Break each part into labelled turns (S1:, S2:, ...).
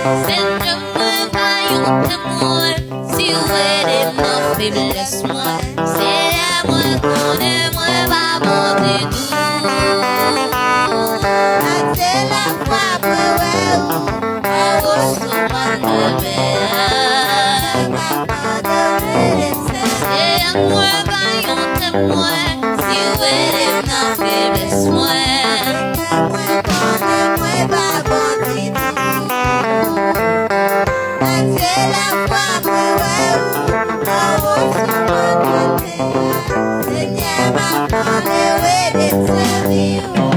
S1: Senyè, mwen bayon temwen. Si ou ede nan febles mwen, Senyè, mwen konen mwen pa monte tou. Ate la fwa mwen wè ou, an woso man bebe. Senyè, mwen bayon temwen. Si ou ede nan febles mwen, mwen konen mwen pa monte tou. Ate la fwa mwen wè ou, an woso man bebe. Senyè, mwen konen wè de sèvi ou.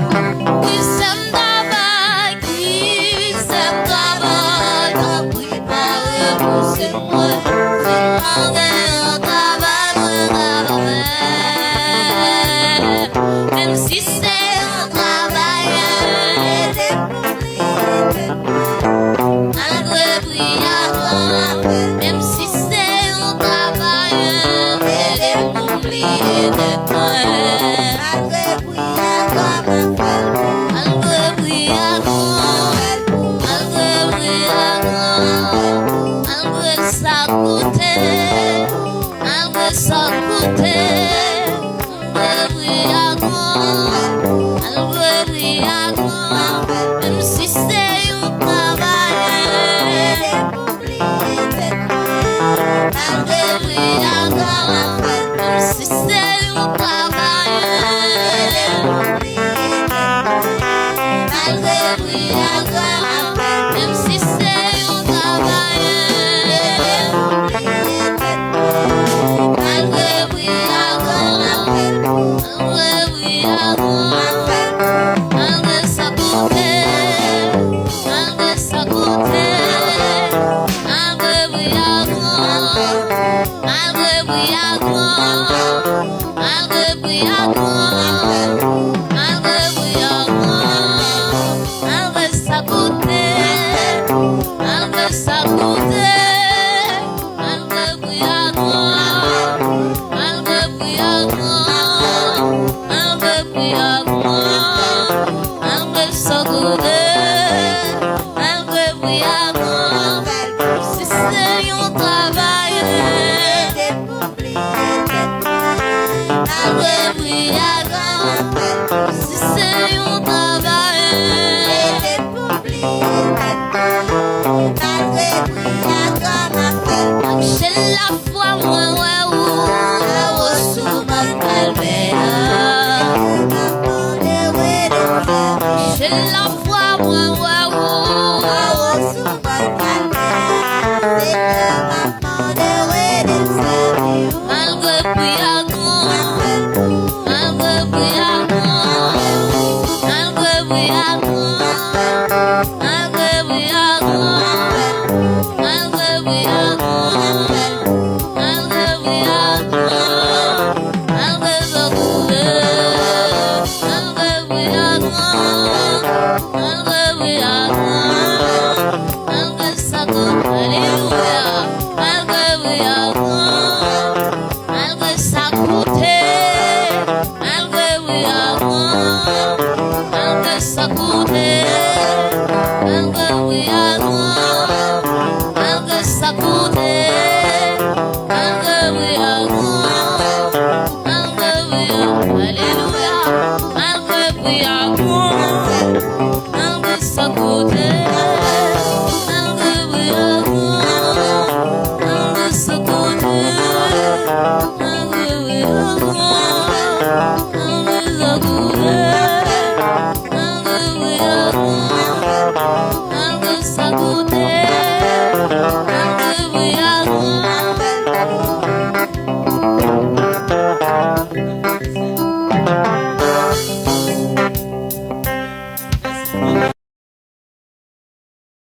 S1: Kisem tabay, kisem tabay, nan prepare pou se mwen. Selman gen yon tabay mwen gavame. Mem si se yon tabay, ede pou li ede mwen. Malgre briyakman, mem si se yon tabay, ede pou li ede mwen. Malgre briyakman, malgre briyakman, malgre briyakman, malgre sa koute, malgre sa koute, malgre briyakman, malgre briyakman, même si c'est un travail, ede pou li ede mwen. Malgre briyakman, même si c'est un travail, ede pou li ede mwen. Malgre briyakman, même si c'est un travail, ede pou li ede mwen. Malgre briyakman, malgre briyakman, malgre sa koute, malgre sa koute, malgre briyakman, malgre briyakman, malgre briyakman, malgre briyakman, malgre sa koute, malgre sa koute, malgre briyakman, malgre briyakman, malgre briyakman, malgre sa koute, malgre briyakman, si se yon travay, ede pou li ede mwen. Malgre briyakman, si se yon travay, ede pou li ede mwen. Malgre briyakman, marche la fwa mwen wè ou, an woso man kalbe. Marche la fwa mwen wè ou, an woso man kalbe. Senyè, mwen konen wè de sèvi ou. Malgre briyakman, malgre briyakman, malgre briyakman, malgre briyakman, malgre briyakman, malgre briyakman, malgre sa koute, malgre briyakman, malgre briyakman, malgre sa koute, alléluia. Malgre briyakman, malgre sa koute, malgre briyakman, malgre sa koute, malgre briyakman, malgre sa koute, malgre briyakman, malgre briyakman, alléluia. Malgre briyakman, malgre sa koute, malgre briyakman, malgre sa koute, malgre briyakman,